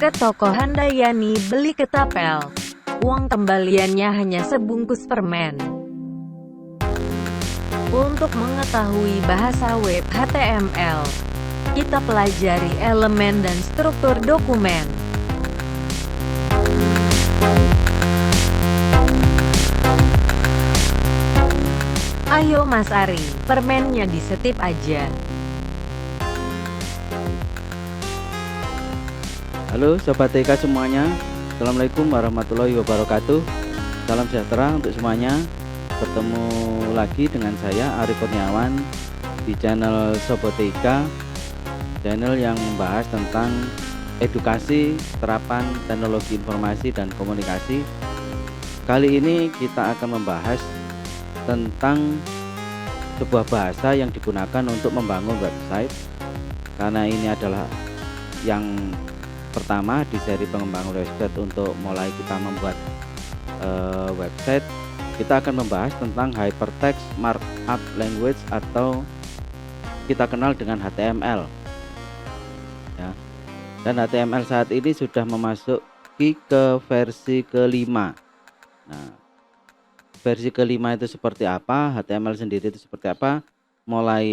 Ke toko Handayani beli ketapel. Uang kembaliannya hanya sebungkus permen. Untuk mengetahui bahasa web HTML, kita pelajari elemen dan struktur dokumen. Ayo Mas Ari, permennya disetip aja. Halo Sobat TK semuanya, Assalamualaikum warahmatullahi wabarakatuh. Salam sejahtera untuk semuanya. Bertemu lagi dengan saya Ari Kurniawan di channel Sobat TK, channel yang membahas tentang edukasi, terapan teknologi informasi dan komunikasi. Kali ini kita akan membahas tentang sebuah bahasa yang digunakan untuk membangun website, karena ini adalah yang pertama di seri pengembangan website. Untuk mulai kita membuat website, kita akan membahas tentang Hypertext Markup Language atau kita kenal dengan HTML ya. Dan HTML saat ini sudah memasuki ke versi kelima. Nah, versi kelima itu seperti apa, HTML sendiri itu seperti apa, mulai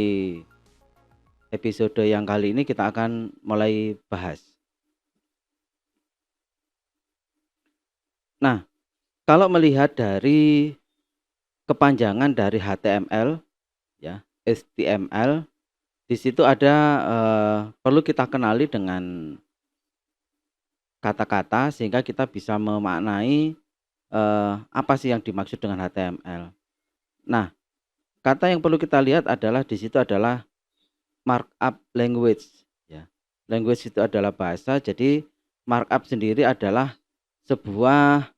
episode yang kali ini kita akan mulai bahas. Nah, kalau melihat dari kepanjangan dari HTML ya, HTML, di situ ada perlu kita kenali dengan kata-kata sehingga kita bisa memaknai apa sih yang dimaksud dengan HTML. Nah, kata yang perlu kita lihat adalah di situ adalah markup language ya. Language itu adalah bahasa, jadi markup sendiri adalah sebuah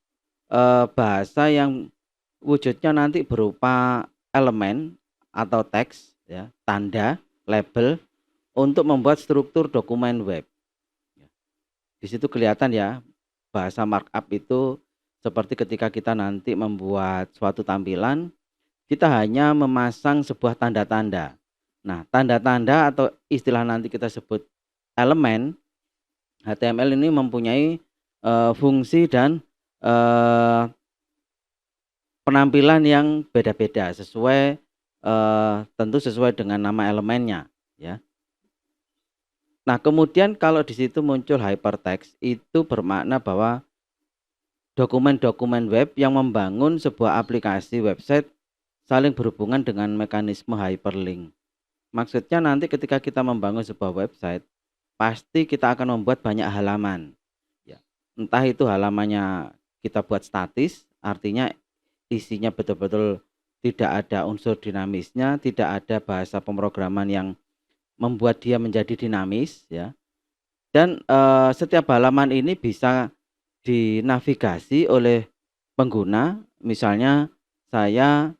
bahasa yang wujudnya nanti berupa elemen atau teks ya, tanda, label untuk membuat struktur dokumen web. Di situ kelihatan ya, bahasa markup itu seperti ketika kita nanti membuat suatu tampilan, kita hanya memasang sebuah tanda-tanda. Nah, tanda-tanda atau istilah nanti kita sebut elemen, HTML ini mempunyai fungsi dan penampilan yang beda-beda sesuai tentu sesuai dengan nama elemennya ya. Nah, kemudian kalau di situ muncul hypertext, itu bermakna bahwa dokumen-dokumen web yang membangun sebuah aplikasi website saling berhubungan dengan mekanisme hyperlink. Maksudnya nanti ketika kita membangun sebuah website, pasti kita akan membuat banyak halaman ya. Entah itu halamannya kita buat statis, artinya isinya betul-betul tidak ada unsur dinamisnya, tidak ada bahasa pemrograman yang membuat dia menjadi dinamis ya. Dan setiap halaman ini bisa dinavigasi oleh pengguna. Misalnya saya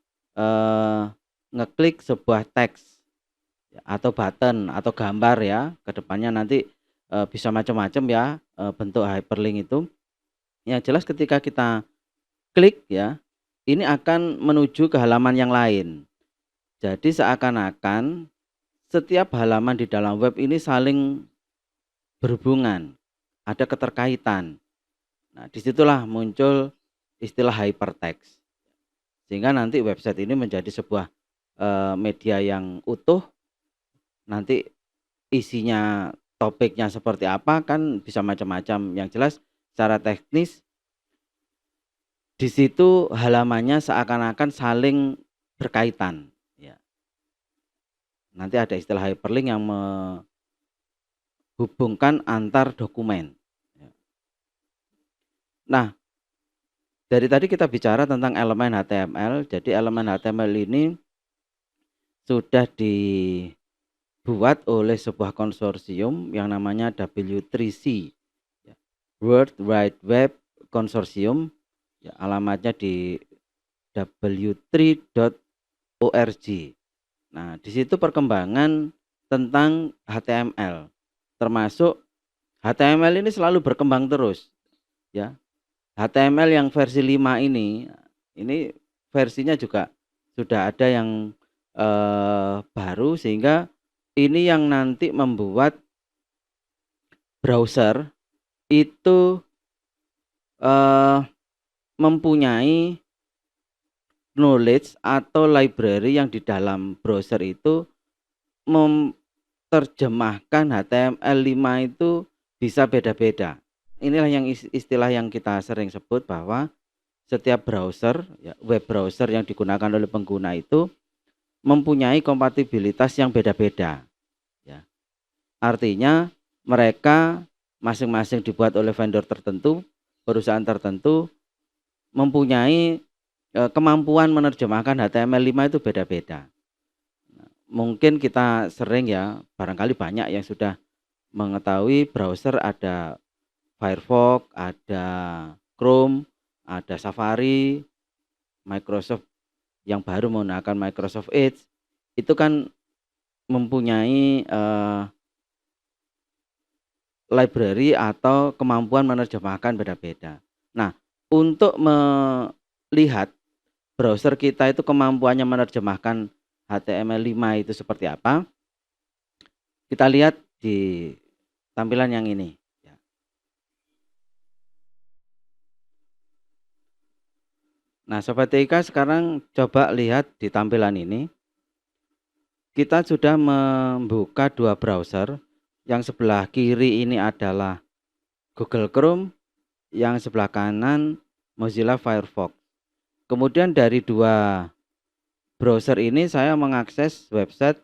ngeklik sebuah teks ya, atau button atau gambar ya, kedepannya nanti bisa macam-macam ya bentuk hyperlink itu. Yang jelas ketika kita klik ya, ini akan menuju ke halaman yang lain. Jadi seakan-akan setiap halaman di dalam web ini saling berhubungan, ada keterkaitan. Nah, disitulah muncul istilah hypertext. Sehingga nanti website ini menjadi sebuah media yang utuh. Nanti isinya, topiknya seperti apa kan bisa macam-macam. Yang jelas secara teknis di situ halamannya seakan-akan saling berkaitan ya. Nanti ada istilah hyperlink yang menghubungkan antar dokumen ya. Nah, dari tadi kita bicara tentang elemen HTML. Jadi elemen HTML ini sudah dibuat oleh sebuah konsorsium yang namanya W3C ya, World Wide Web Consortium ya, alamatnya di w3.org. Nah, di situ perkembangan tentang HTML, termasuk HTML ini selalu berkembang terus ya. HTML yang versi 5 ini Ini versinya juga sudah ada yang baru, sehingga ini yang nanti membuat browser itu mempunyai knowledge atau library yang di dalam browser itu terjemahkan HTML5 itu bisa beda-beda. Inilah yang istilah yang kita sering sebut bahwa setiap browser, ya, web browser yang digunakan oleh pengguna itu mempunyai kompatibilitas yang beda-beda. Ya. Artinya mereka masing-masing dibuat oleh vendor tertentu, perusahaan tertentu, mempunyai kemampuan menerjemahkan HTML5 itu beda-beda. Mungkin kita sering ya, barangkali banyak yang sudah mengetahui browser ada Firefox, ada Chrome, ada Safari, Microsoft yang baru menggunakan Microsoft Edge, itu kan mempunyai library atau kemampuan menerjemahkan beda-beda. Nah, untuk melihat browser kita itu kemampuannya menerjemahkan HTML5 itu seperti apa, kita lihat di tampilan yang ini. Nah, Sobat TIK, sekarang coba lihat di tampilan ini. Kita sudah membuka dua browser. Yang sebelah kiri ini adalah Google Chrome, yang sebelah kanan Mozilla Firefox. Kemudian dari dua browser ini saya mengakses website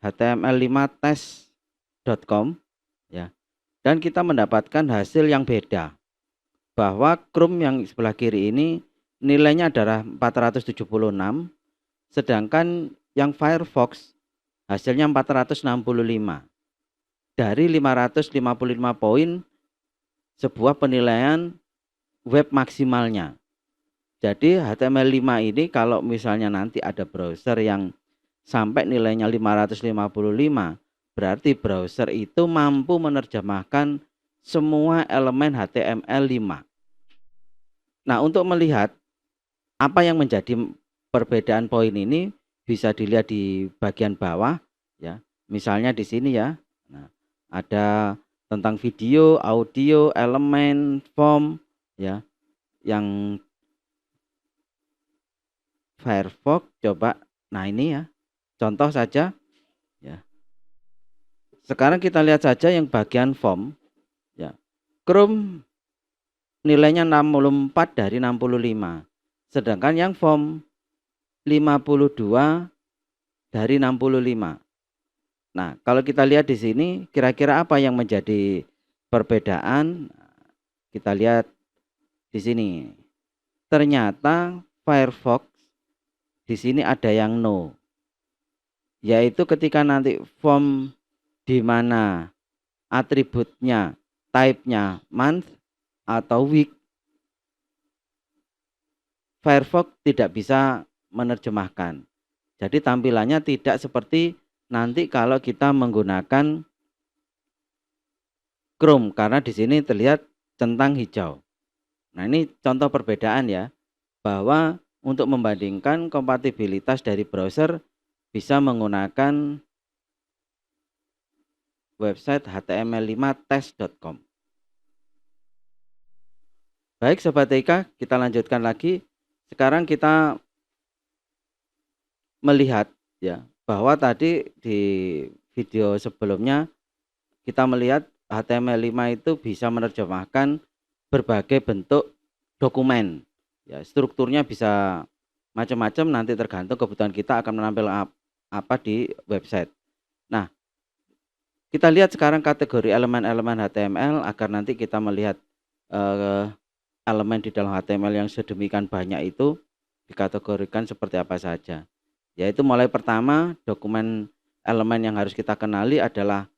html5test.com, ya. Dan kita mendapatkan hasil yang beda. Bahwa Chrome yang sebelah kiri ini nilainya adalah 476, sedangkan yang Firefox hasilnya 465. Dari 555 poin sebuah penilaian web maksimalnya. Jadi HTML5 ini kalau misalnya nanti ada browser yang sampai nilainya 555, berarti browser itu mampu menerjemahkan semua elemen HTML5. Nah, untuk melihat apa yang menjadi perbedaan poin ini bisa dilihat di bagian bawah, ya. Misalnya di sini ya. Nah, ada tentang video, audio, elemen, form, ya. Yang Firefox coba. Nah, ini ya. Contoh saja, ya. Sekarang kita lihat saja yang bagian form, ya. Chrome nilainya 64 dari 65. Sedangkan yang form 52 dari 65. Nah, kalau kita lihat di sini kira-kira apa yang menjadi perbedaan? Kita lihat di sini. Ternyata Firefox di sini ada yang no. Yaitu ketika nanti form di mana atributnya, type-nya month atau week, Firefox tidak bisa menerjemahkan. Jadi tampilannya tidak seperti nanti kalau kita menggunakan Chrome, karena di sini terlihat centang hijau. Nah, ini contoh perbedaan ya, bahwa untuk membandingkan kompatibilitas dari browser bisa menggunakan website html5test.com. Baik Sobat TIK, kita lanjutkan lagi. Sekarang kita melihat ya, bahwa tadi di video sebelumnya kita melihat HTML5 itu bisa menerjemahkan berbagai bentuk dokumen. Ya, strukturnya bisa macam-macam, nanti tergantung kebutuhan kita akan menampilkan apa di website. Nah, kita lihat sekarang kategori elemen-elemen HTML agar nanti kita melihat elemen di dalam HTML yang sedemikian banyak itu dikategorikan seperti apa saja. Yaitu mulai pertama, dokumen elemen yang harus kita kenali adalah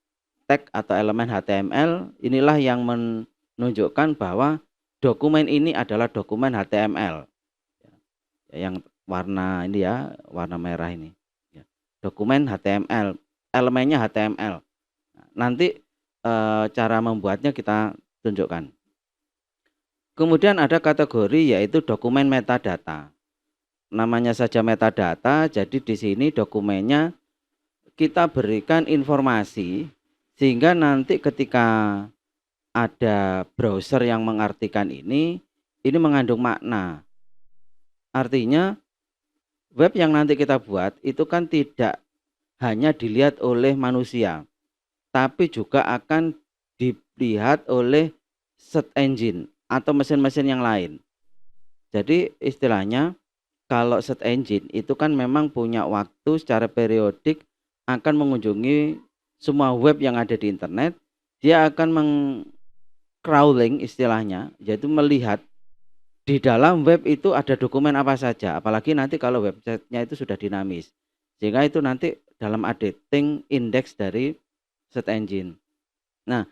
tag atau elemen HTML. Inilah yang menunjukkan bahwa dokumen ini adalah dokumen HTML. Yang warna ini ya, warna merah ini. Dokumen HTML, elemennya HTML. Nanti cara membuatnya kita tunjukkan. Kemudian ada kategori yaitu dokumen metadata. namanya saja metadata, jadi di sini dokumennya kita berikan informasi sehingga nanti ketika ada browser yang mengartikan ini mengandung makna. Artinya web yang nanti kita buat itu kan tidak hanya dilihat oleh manusia, tapi juga akan dilihat oleh search engine atau mesin-mesin yang lain. Jadi istilahnya kalau search engine itu kan memang punya waktu secara periodik akan mengunjungi semua web yang ada di internet. Dia akan crawling istilahnya, yaitu melihat di dalam web itu ada dokumen apa saja, apalagi nanti kalau websitenya itu sudah dinamis, sehingga itu nanti dalam editing indeks dari search engine. Nah,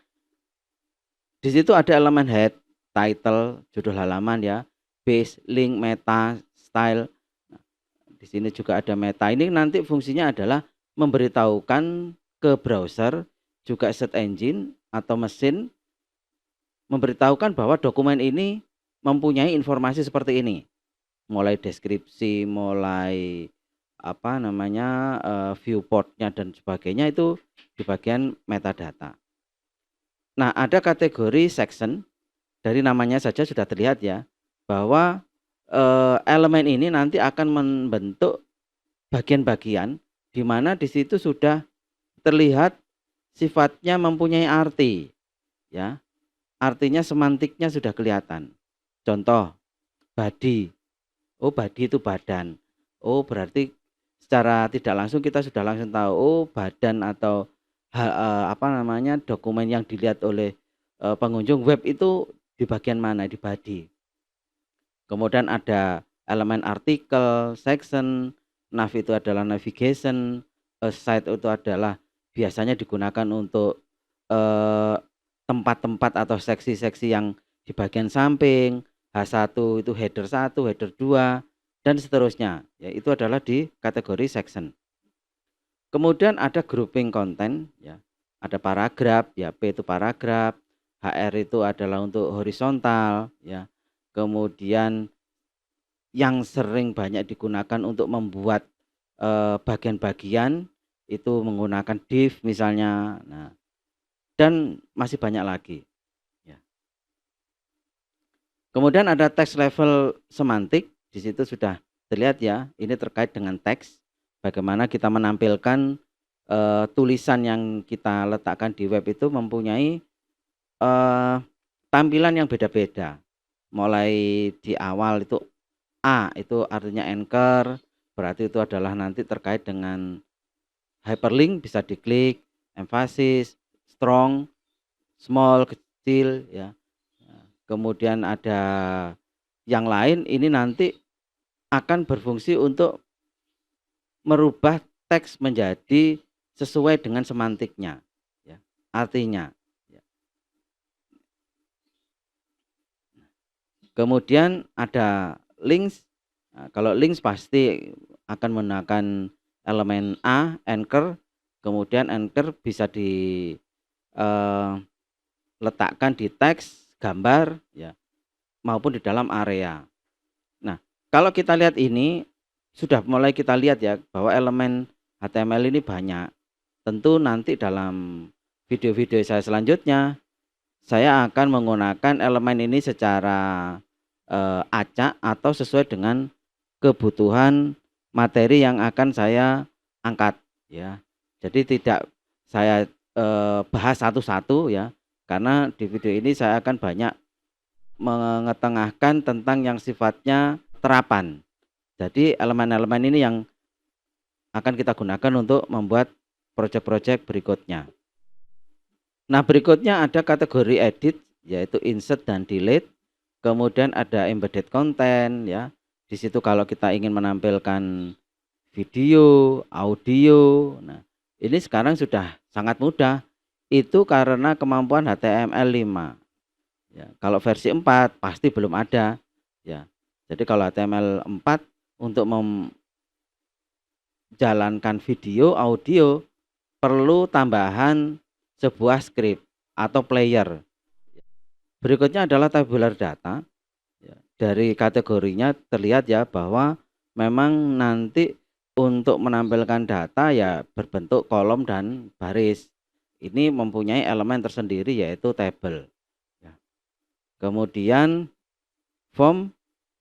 di situ ada elemen head, title, judul halaman ya, base, link, meta, style. Nah, di sini juga ada meta. Ini nanti fungsinya adalah memberitahukan ke browser, juga search engine atau mesin, memberitahukan bahwa dokumen ini mempunyai informasi seperti ini, mulai deskripsi, mulai viewportnya dan sebagainya, itu di bagian metadata. Nah, ada kategori section, dari namanya saja sudah terlihat ya bahwa elemen ini nanti akan membentuk bagian-bagian di mana di situ sudah terlihat sifatnya mempunyai arti ya. Artinya semantiknya sudah kelihatan. Contoh, body. Oh, body itu badan. Oh, berarti secara tidak langsung kita sudah langsung tahu, oh, badan atau dokumen yang dilihat oleh pengunjung web itu di bagian mana, di body. Kemudian ada elemen artikel, section, nav itu adalah navigation, site itu adalah biasanya digunakan untuk tempat-tempat atau seksi-seksi yang di bagian samping. H1 itu header 1, header 2 dan seterusnya. Ya, itu adalah di kategori section. Kemudian ada grouping konten ya. Ada paragraf ya, P itu paragraf, HR itu adalah untuk horizontal ya. Kemudian yang sering banyak digunakan untuk membuat bagian-bagian itu menggunakan div misalnya. Nah, dan masih banyak lagi ya. Kemudian ada text level semantik, di situ sudah terlihat ya, ini terkait dengan teks, bagaimana kita menampilkan tulisan yang kita letakkan di web itu mempunyai tampilan yang beda-beda. Mulai di awal itu A itu artinya anchor, berarti itu adalah nanti terkait dengan hyperlink, bisa diklik, emphasis, strong, small, kecil ya. Kemudian ada yang lain, ini nanti akan berfungsi untuk merubah teks menjadi sesuai dengan semantiknya ya, artinya ya. Kemudian ada links. Nah, kalau links pasti akan menggunakan elemen A, anchor. Kemudian anchor bisa diletakkan di teks, gambar ya, maupun di dalam area. Nah, kalau kita lihat ini sudah mulai kita lihat ya bahwa elemen HTML ini banyak. Tentu nanti dalam video-video saya selanjutnya saya akan menggunakan elemen ini secara acak atau sesuai dengan kebutuhan materi yang akan saya angkat ya. Jadi tidak saya bahas satu-satu ya, karena di video ini saya akan banyak mengetengahkan tentang yang sifatnya terapan. Jadi elemen-elemen ini yang akan kita gunakan untuk membuat proyek-proyek berikutnya. Nah, berikutnya ada kategori edit, yaitu insert dan delete. Kemudian ada embedded content ya. Di situ kalau kita ingin menampilkan video, audio. Nah, ini sekarang sudah sangat mudah. Itu karena kemampuan HTML5. Ya, kalau versi 4 pasti belum ada ya. Jadi kalau HTML4 untuk menjalankan video, audio perlu tambahan sebuah script atau player. Berikutnya adalah tabular data. Dari kategorinya terlihat ya bahwa memang nanti untuk menampilkan data ya berbentuk kolom dan baris. Ini mempunyai elemen tersendiri yaitu tabel. Ya. Kemudian form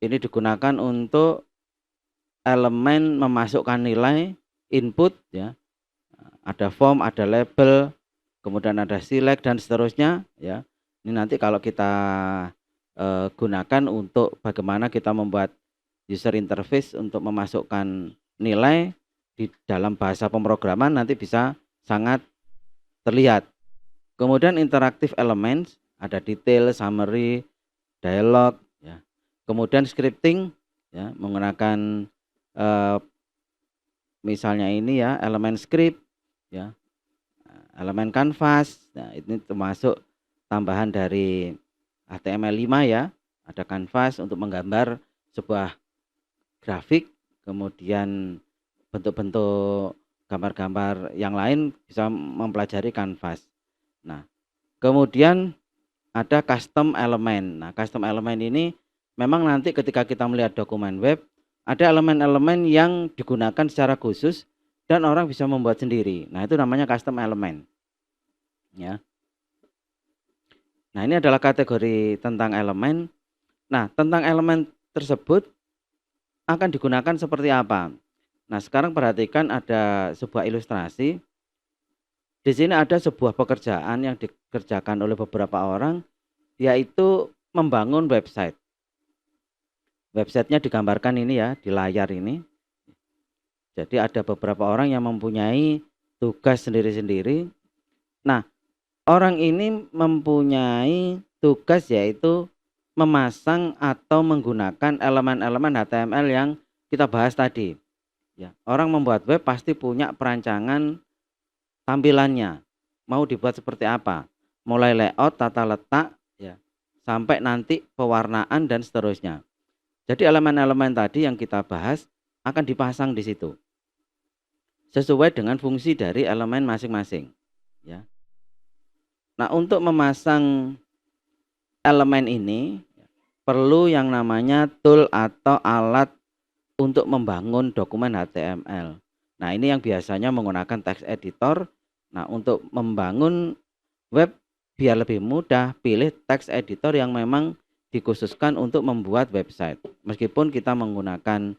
ini digunakan untuk elemen memasukkan nilai input ya. Ada form, ada label, kemudian ada select dan seterusnya ya. Ini nanti kalau kita gunakan untuk bagaimana kita membuat user interface untuk memasukkan nilai di dalam bahasa pemrograman nanti bisa sangat terlihat. Kemudian interactive elements, ada detail, summary, dialog ya. Kemudian scripting ya, menggunakan misalnya ini ya, elemen script ya, elemen canvas. Nah, ini termasuk tambahan dari HTML5 ya. Ada canvas untuk menggambar sebuah grafik, kemudian bentuk-bentuk gambar-gambar yang lain bisa mempelajari canvas. Nah, kemudian ada custom element. Nah, custom element ini memang nanti ketika kita melihat dokumen web, ada elemen-elemen yang digunakan secara khusus dan orang bisa membuat sendiri. Nah, itu namanya custom element. Ya. Nah, ini adalah kategori tentang elemen. Nah, tentang elemen tersebut akan digunakan seperti apa? Nah, sekarang perhatikan ada sebuah ilustrasi. Di sini ada sebuah pekerjaan yang dikerjakan oleh beberapa orang, yaitu membangun website. Websitenya digambarkan ini ya, di layar ini. Jadi ada beberapa orang yang mempunyai tugas sendiri-sendiri. Nah, orang ini mempunyai tugas yaitu memasang atau menggunakan elemen-elemen HTML yang kita bahas tadi. Ya, orang membuat web pasti punya perancangan tampilannya. Mau dibuat seperti apa? Mulai layout, tata letak, ya, sampai nanti pewarnaan dan seterusnya. Jadi elemen-elemen tadi yang kita bahas akan dipasang di situ. Sesuai dengan fungsi dari elemen masing-masing. Ya. Nah, untuk memasang elemen ini perlu yang namanya tool atau alat untuk membangun dokumen HTML. Nah, ini yang biasanya menggunakan text editor. Nah, untuk membangun web biar lebih mudah, pilih text editor yang memang dikhususkan untuk membuat website. Meskipun kita menggunakan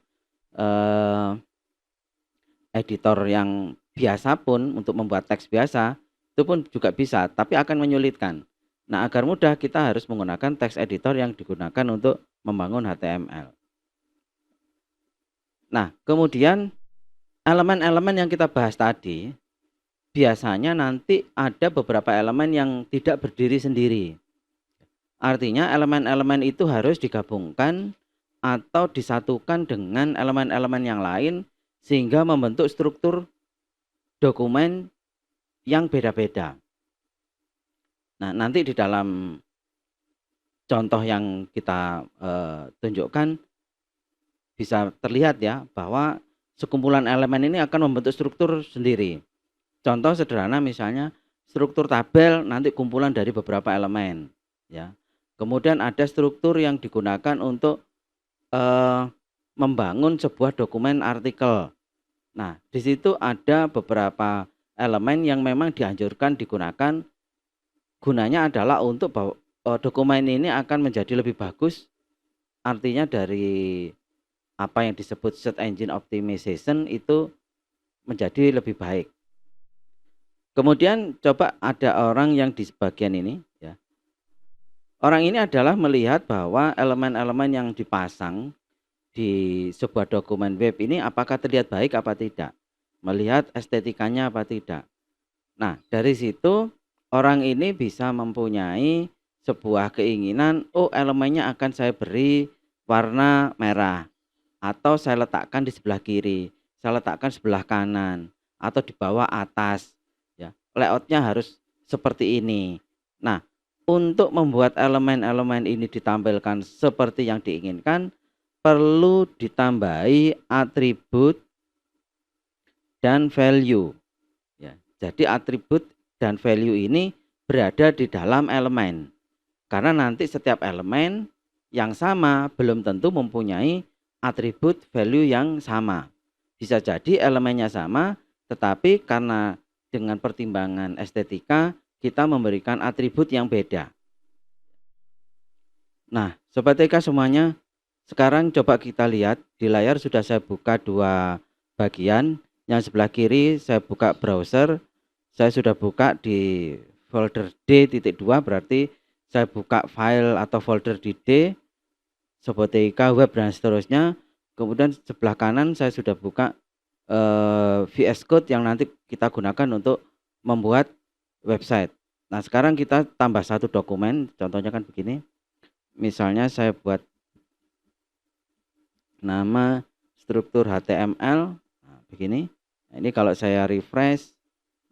editor yang biasa pun untuk membuat teks biasa, itu pun juga bisa, tapi akan menyulitkan. Nah, agar mudah kita harus menggunakan text editor yang digunakan untuk membangun HTML. Nah, kemudian elemen-elemen yang kita bahas tadi, biasanya nanti ada beberapa elemen yang tidak berdiri sendiri. Artinya elemen-elemen itu harus digabungkan atau disatukan dengan elemen-elemen yang lain sehingga membentuk struktur dokumen yang beda-beda. Nah, nanti di dalam contoh yang kita tunjukkan bisa terlihat ya bahwa sekumpulan elemen ini akan membentuk struktur sendiri. Contoh sederhana misalnya struktur tabel nanti kumpulan dari beberapa elemen ya. Kemudian ada struktur yang digunakan untuk membangun sebuah dokumen artikel. Nah, di situ ada beberapa elemen yang memang dianjurkan digunakan. Gunanya adalah untuk dokumen ini akan menjadi lebih bagus. Artinya dari apa yang disebut search engine optimization itu menjadi lebih baik. Kemudian coba ada orang yang di bagian ini ya. Orang ini adalah melihat bahwa elemen-elemen yang dipasang di sebuah dokumen web ini apakah terlihat baik apa tidak. Melihat estetikanya apa tidak. Nah, dari situ orang ini bisa mempunyai sebuah keinginan, oh elemennya akan saya beri warna merah. Atau saya letakkan di sebelah kiri, saya letakkan sebelah kanan, atau di bawah atas. Ya, layoutnya harus seperti ini. Nah, untuk membuat elemen-elemen ini ditampilkan seperti yang diinginkan, perlu ditambahi atribut dan value. Ya, jadi atribut dan value ini berada di dalam elemen. Karena nanti setiap elemen yang sama belum tentu mempunyai atribut value yang sama. Bisa jadi elemennya sama, tetapi karena dengan pertimbangan estetika kita memberikan atribut yang beda. Nah, Sobat TK semuanya, sekarang coba kita lihat di layar sudah saya buka dua bagian. Yang sebelah kiri saya buka browser, saya sudah buka di folder D.2, berarti saya buka file atau folder di D, Sobat TK, web dan seterusnya. Kemudian sebelah kanan saya sudah buka VS Code yang nanti kita gunakan untuk membuat website. Nah, sekarang kita tambah satu dokumen, contohnya kan begini. Misalnya saya buat nama struktur HTML, nah, begini. Nah, ini kalau saya refresh,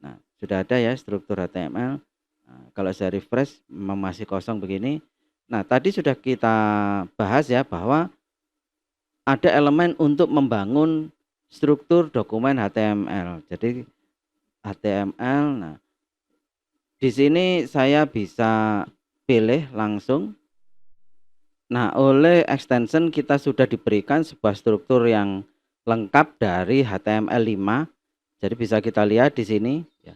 nah sudah ada ya struktur HTML. Nah, kalau saya refresh masih kosong begini. Nah, tadi sudah kita bahas ya bahwa ada elemen untuk membangun struktur dokumen HTML. Jadi HTML, nah di sini saya bisa pilih langsung. Nah, oleh extension kita sudah diberikan sebuah struktur yang lengkap dari HTML5. Jadi bisa kita lihat di sini ya.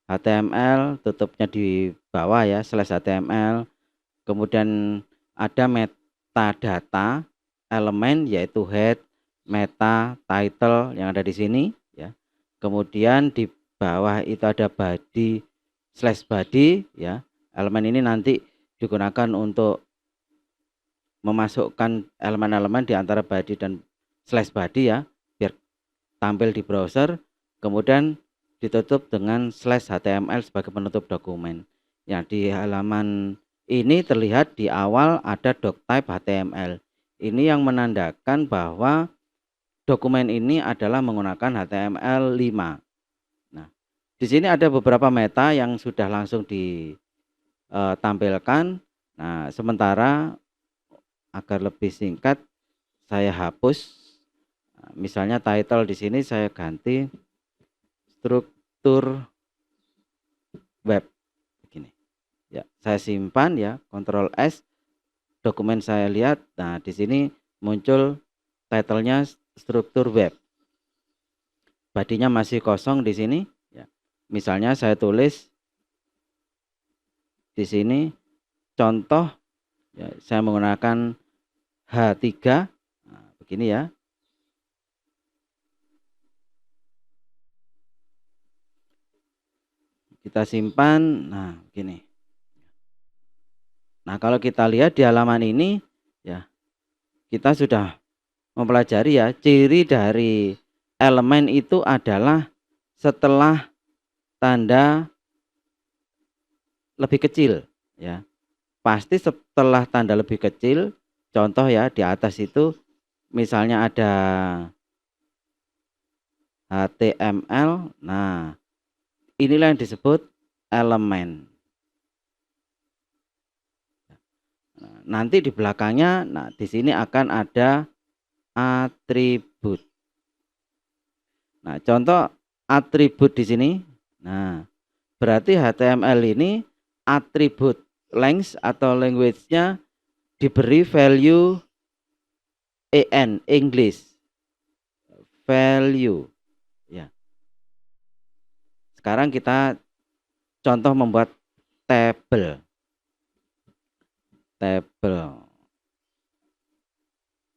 HTML tutupnya di bawah ya, /HTML. Kemudian ada metadata elemen yaitu head, meta, title yang ada di sini ya. Kemudian di bawah itu ada body /body ya. Elemen ini nanti digunakan untuk memasukkan elemen-elemen di antara body dan /body ya, biar tampil di browser. Kemudian ditutup dengan /HTML sebagai penutup dokumen. Yang di halaman ini terlihat di awal ada doctype HTML. Ini yang menandakan bahwa dokumen ini adalah menggunakan HTML5. Nah, di sini ada beberapa meta yang sudah langsung ditampilkan. Nah, sementara agar lebih singkat saya hapus. Nah, misalnya title di sini saya ganti struktur web begini. Ya, saya simpan ya, Ctrl S. Dokumen saya lihat. Nah, di sini muncul titlenya struktur web. Badinya masih kosong di sini ya. Misalnya saya tulis di sini contoh ya, saya menggunakan H3. Nah, begini ya. Kita simpan. Nah, begini. Nah, kalau kita lihat di halaman ini ya, kita sudah mempelajari ya, ciri dari elemen itu adalah setelah tanda lebih kecil ya. Pasti setelah tanda lebih kecil, contoh ya di atas itu misalnya ada HTML. Nah, inilah yang disebut elemen. Nanti di belakangnya, nah di sini akan ada atribut. Nah, contoh atribut di sini. Nah, berarti HTML ini atribut length atau language-nya diberi value EN, English value ya. Sekarang kita contoh membuat tabel.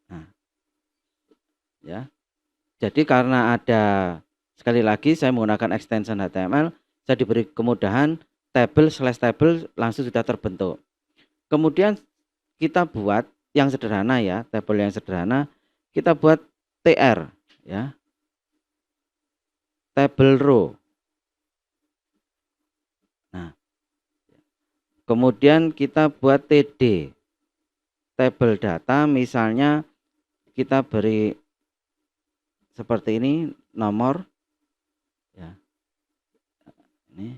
Nah, ya. Jadi karena ada, sekali lagi saya menggunakan extension HTML, saya diberi kemudahan table/table langsung sudah terbentuk. Kemudian kita buat yang sederhana ya, tabel yang sederhana, kita buat TR ya. Table row. Nah, kemudian kita buat TD. Table data, misalnya kita beri seperti ini nomor ya. Ini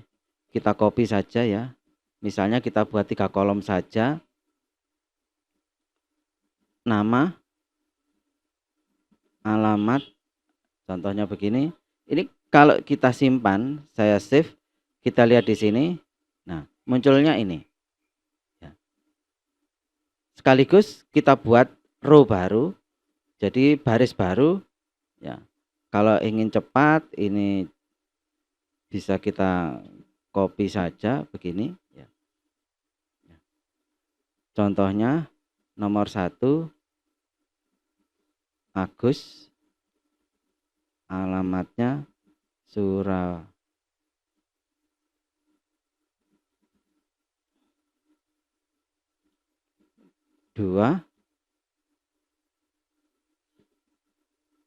kita copy saja ya. Misalnya kita buat 3 kolom saja. Nama, alamat, contohnya begini. Ini kalau kita simpan, saya save, kita lihat di sini. Nah, munculnya ini. Ya. Sekaligus kita buat row baru. Jadi baris baru ya. Kalau ingin cepat ini bisa kita copy saja begini ya. Contohnya nomor 1 Agus, alamatnya Surabaya. Dua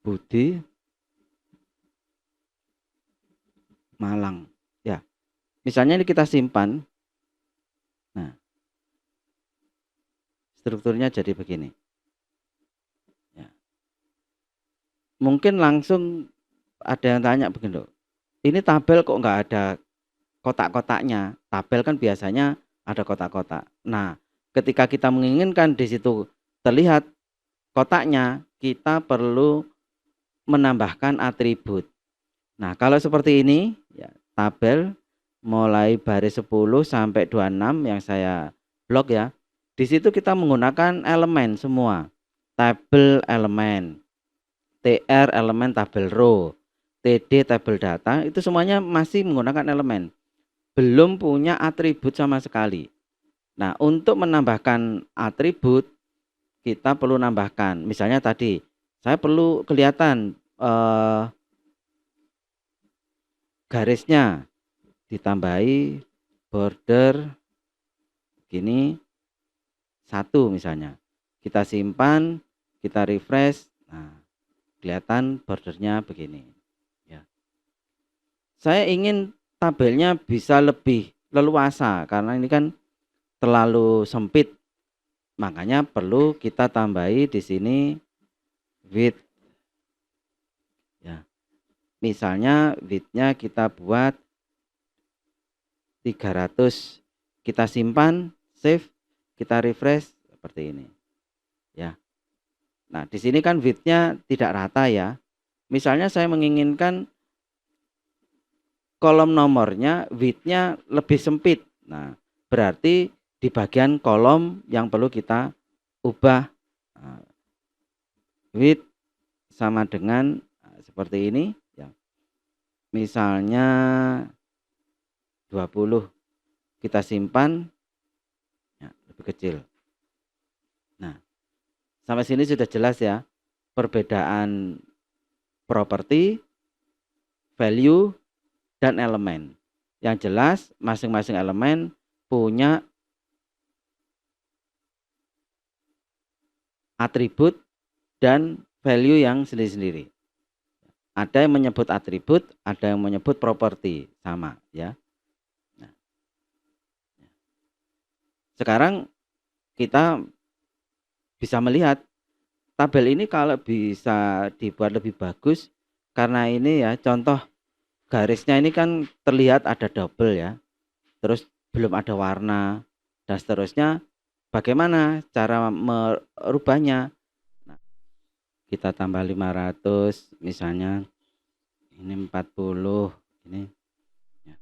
Budi, Malang ya. Misalnya ini kita simpan. Nah, strukturnya jadi begini ya. Mungkin langsung ada yang tanya begini loh, ini tabel kok nggak ada kotak-kotaknya? Tabel kan biasanya ada kotak-kotak. Nah, ketika kita menginginkan di situ terlihat kotaknya, kita perlu menambahkan atribut. Nah, kalau seperti ini ya, tabel mulai baris 10 sampai 26 yang saya blok ya. Di situ kita menggunakan elemen semua. Tabel elemen, TR elemen tabel row, TD tabel data, itu semuanya masih menggunakan elemen. Belum punya atribut sama sekali. Nah, untuk menambahkan atribut kita perlu nambahkan. Misalnya tadi saya perlu kelihatan garisnya, ditambahi border gini 1 misalnya. Kita simpan, kita refresh. Nah, kelihatan bordernya begini ya. Saya ingin tabelnya bisa lebih leluasa karena ini kan terlalu sempit. Makanya perlu kita tambahi di sini width ya. Misalnya width-nya kita buat 300. Kita simpan, save, kita refresh seperti ini ya. Nah, di sini kan width-nya tidak rata ya. Misalnya saya menginginkan kolom nomornya width-nya lebih sempit. Nah, berarti di bagian kolom yang perlu kita ubah. Nah, width sama dengan seperti ini ya. Misalnya 20. Kita simpan ya, lebih kecil. Nah, sampai sini sudah jelas ya perbedaan properti, value, dan elemen. Yang jelas masing-masing elemen punya atribut dan value yang sendiri-sendiri. Ada yang menyebut atribut, ada yang menyebut properti, sama ya. Nah, sekarang kita bisa melihat tabel ini kalau bisa dibuat lebih bagus, karena ini ya contoh garisnya ini kan terlihat ada double ya, terus belum ada warna dan seterusnya. Bagaimana cara merubahnya? Nah, kita tambah 500 misalnya, ini 40 ini ya.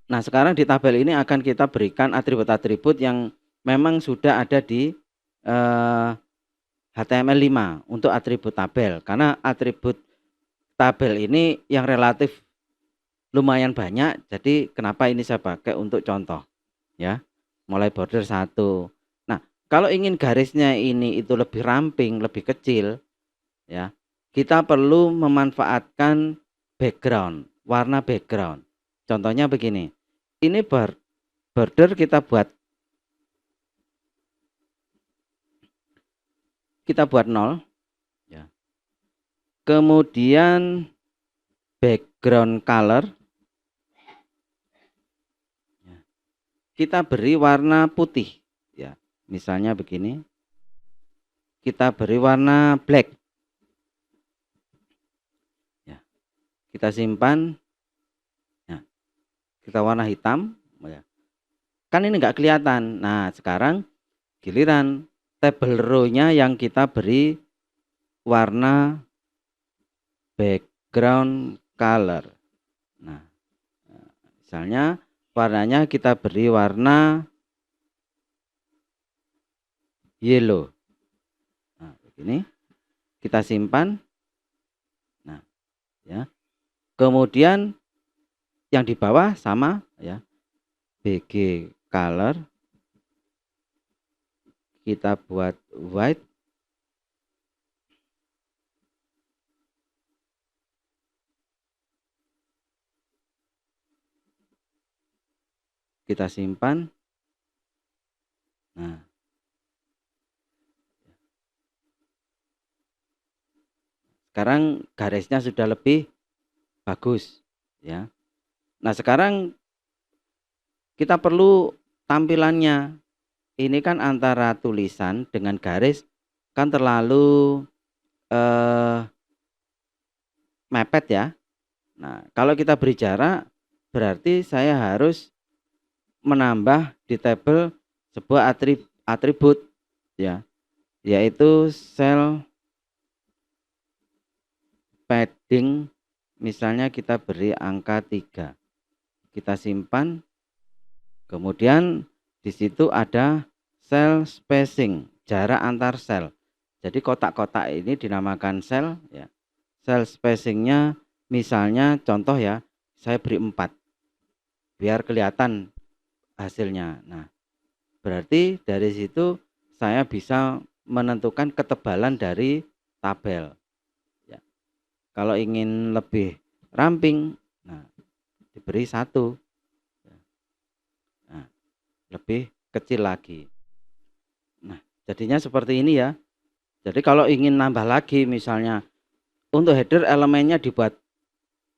Nah, sekarang di tabel ini akan kita berikan atribut-atribut yang memang sudah ada di HTML5 untuk atribut tabel, karena atribut tabel ini yang relatif lumayan banyak, jadi kenapa ini saya pakai untuk contoh ya. Mulai border 1. Nah, kalau ingin garisnya ini itu lebih ramping, lebih kecil ya, kita perlu memanfaatkan background, warna background. Contohnya begini. Ini border kita buat 0 ya. Kemudian background color ya, kita beri warna putih ya. Misalnya begini. Kita beri warna black ya. Kita simpan ya. Kita warna hitam ya. Kan ini enggak kelihatan. Nah, sekarang giliran tabel row-nya yang kita beri warna background color. Nah, misalnya warnanya kita beri warna yellow. Nah, begini. kita simpan. Nah, ya. Kemudian yang di bawah sama ya, BG color kita buat white. Kita simpan. Nah, sekarang garisnya sudah lebih bagus ya. Nah, sekarang kita perlu tampilannya. Ini kan antara tulisan dengan garis kan terlalu mepet ya. Nah, kalau kita beri jarak berarti saya harus menambah di tabel sebuah atribut ya, yaitu cell padding. Misalnya kita beri angka 3. Kita simpan. Kemudian di situ ada cell spacing, jarak antar sel. Jadi kotak-kotak ini dinamakan sel ya. Cell spacingnya misalnya contoh ya, saya beri 4 biar kelihatan hasilnya. Nah, berarti dari situ saya bisa menentukan ketebalan dari tabel ya. Kalau ingin lebih ramping, nah diberi 1. Nah, lebih kecil lagi. Nah, jadinya seperti ini ya. Jadi kalau ingin nambah lagi misalnya untuk header elemennya dibuat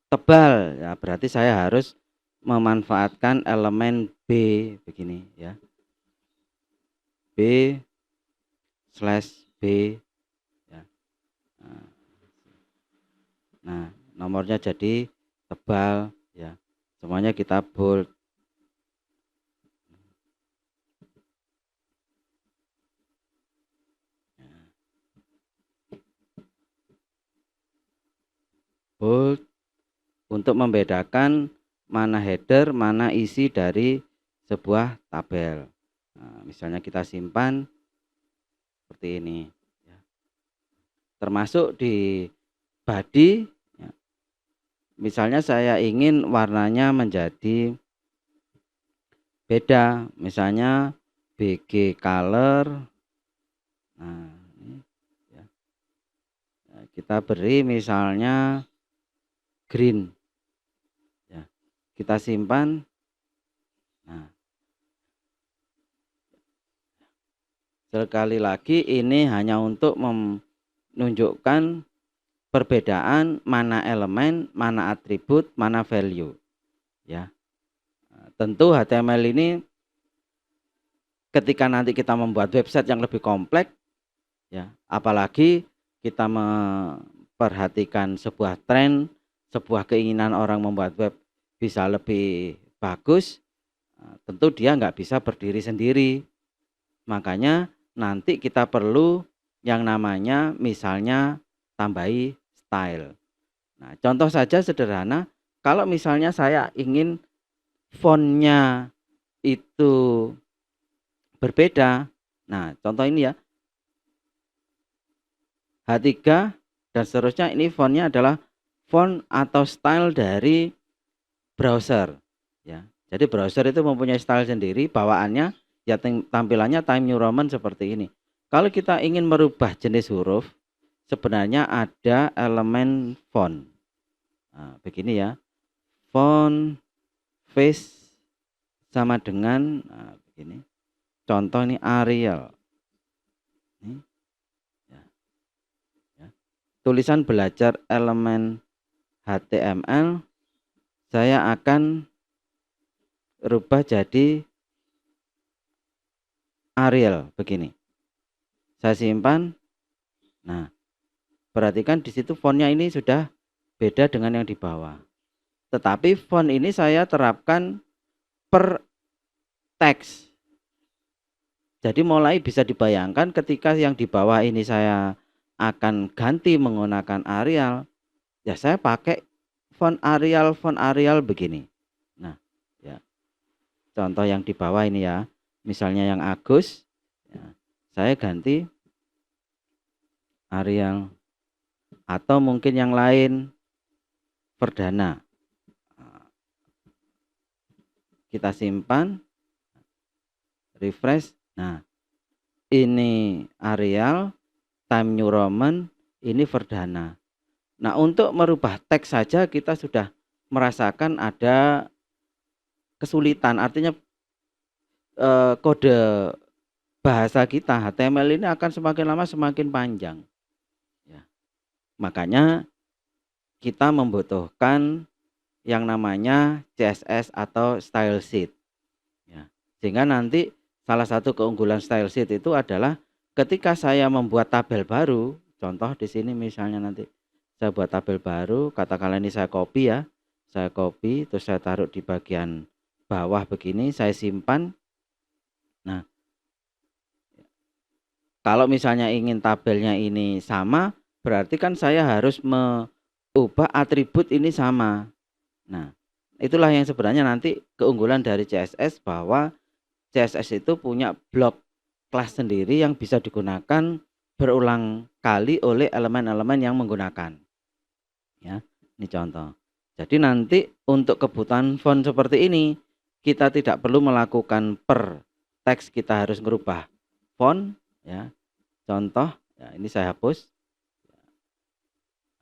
tebal ya, berarti saya harus memanfaatkan elemen B begini ya. B/B ya. Nah, nomornya jadi tebal ya. Semuanya kita bold. Bold untuk membedakan mana header, mana isi dari sebuah tabel. Nah, misalnya kita simpan seperti ini ya. Termasuk di body ya. Misalnya saya ingin warnanya menjadi beda, misalnya BG color. Nah, ini ya. Nah, kita beri misalnya green ya. Kita simpan. Nah, sekali lagi ini hanya untuk menunjukkan perbedaan mana elemen, mana atribut, mana value ya. Nah, tentu HTML ini ketika nanti kita membuat website yang lebih kompleks ya, apalagi kita memperhatikan sebuah tren, sebuah keinginan orang membuat web bisa lebih bagus, tentu dia nggak bisa berdiri sendiri. Makanya nanti kita perlu yang namanya misalnya tambahi style. Nah, contoh saja sederhana, kalau misalnya saya ingin fontnya itu berbeda. Nah, contoh ini ya, H3 dan seterusnya, ini fontnya adalah font atau style dari browser ya. Jadi browser itu mempunyai style sendiri bawaannya ya, tampilannya Times New Roman seperti ini. Kalau kita ingin merubah jenis huruf, sebenarnya ada elemen font. Nah, begini ya. Font face sama dengan begini. Contoh ini Arial. Ini, ya. Ya. Tulisan belajar elemen HTML saya akan rubah jadi Arial begini. Saya simpan. Nah, perhatikan di situ fontnya ini sudah beda dengan yang di bawah. Tetapi font ini saya terapkan per teks. Jadi mulai bisa dibayangkan ketika yang di bawah ini saya akan ganti menggunakan Arial, ya saya pakai font Arial begini. Nah, ya. Contoh yang di bawah ini ya, misalnya yang Agus, ya, saya ganti Arial atau mungkin yang lain Verdana. Kita simpan, refresh. Nah, ini Arial, Time New Roman, ini Verdana. Nah, untuk merubah teks saja kita sudah merasakan ada kesulitan. Artinya kode bahasa kita HTML ini akan semakin lama semakin panjang. Ya. Makanya kita membutuhkan yang namanya CSS atau style sheet. Ya. Sehingga nanti salah satu keunggulan style sheet itu adalah ketika saya membuat tabel baru, contoh di sini misalnya nanti saya buat tabel baru, katakanlah ini saya copy ya, saya copy terus saya taruh di bagian bawah begini, saya simpan. Nah, kalau misalnya ingin tabelnya ini sama, berarti kan saya harus mengubah atribut ini sama. Nah, itulah yang sebenarnya nanti keunggulan dari CSS, bahwa CSS itu punya blok kelas sendiri yang bisa digunakan berulang kali oleh elemen-elemen yang menggunakan. Ya, ini contoh. Jadi nanti untuk kebutuhan font seperti ini, kita tidak perlu melakukan per teks kita harus merubah font. Ya, contoh, ya, ini saya hapus.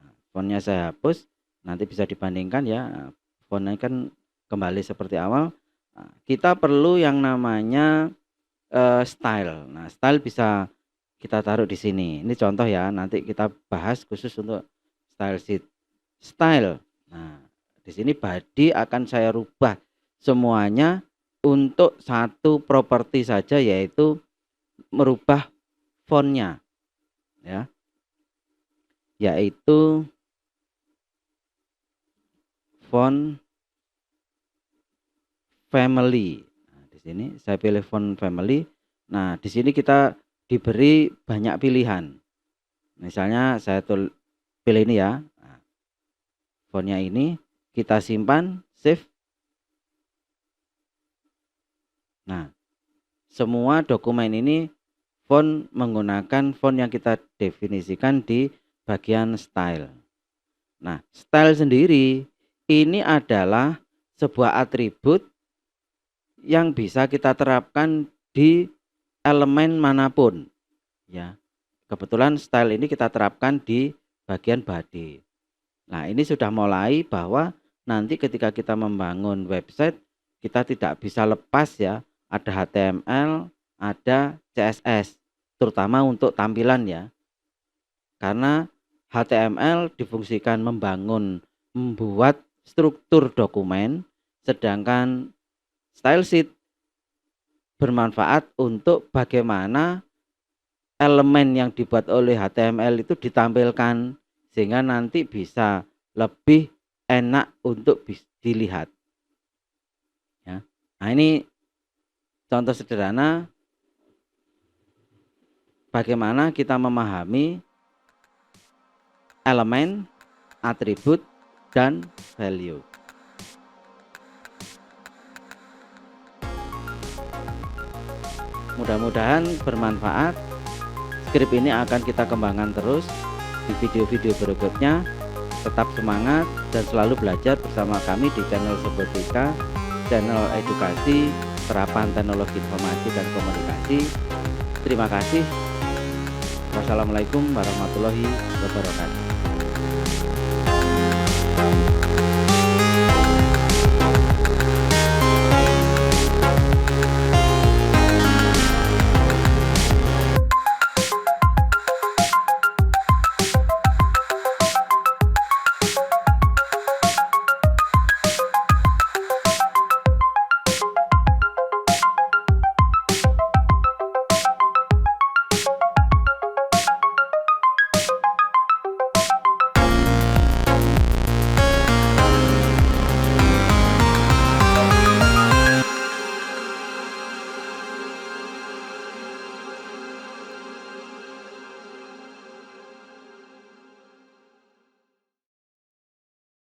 Nah, fontnya saya hapus. Nanti bisa dibandingkan ya, fontnya kan kembali seperti awal. Nah, kita perlu yang namanya style. Nah, style bisa kita taruh di sini. Ini contoh ya, nanti kita bahas khusus untuk style sheet. Style. Nah, di sini body akan saya rubah semuanya untuk satu properti saja, yaitu merubah fontnya. Ya. Yaitu font family. Nah, di sini saya pilih font family. Nah, di sini kita diberi banyak pilihan. Misalnya saya pilih ini ya. Nah, fontnya ini kita simpan, save. Nah, semua dokumen ini font menggunakan font yang kita definisikan di bagian style. Nah, style sendiri ini adalah sebuah atribut yang bisa kita terapkan di elemen manapun. Ya, kebetulan style ini kita terapkan di bagian body. Nah, ini sudah mulai bahwa nanti ketika kita membangun website, kita tidak bisa lepas ya, ada HTML, ada CSS, terutama untuk tampilan ya. Karena HTML difungsikan membuat struktur dokumen, sedangkan style sheet bermanfaat untuk bagaimana elemen yang dibuat oleh HTML itu ditampilkan, sehingga nanti bisa lebih enak untuk dilihat. Ya. Nah, ini contoh sederhana bagaimana kita memahami elemen, atribut, dan value. Mudah-mudahan bermanfaat. Skrip ini akan kita kembangkan terus di video-video berikutnya. Tetap semangat dan selalu belajar bersama kami di channel Sebutika, channel edukasi terapan teknologi informasi dan komunikasi. Terima kasih. Wassalamualaikum warahmatullahi wabarakatuh.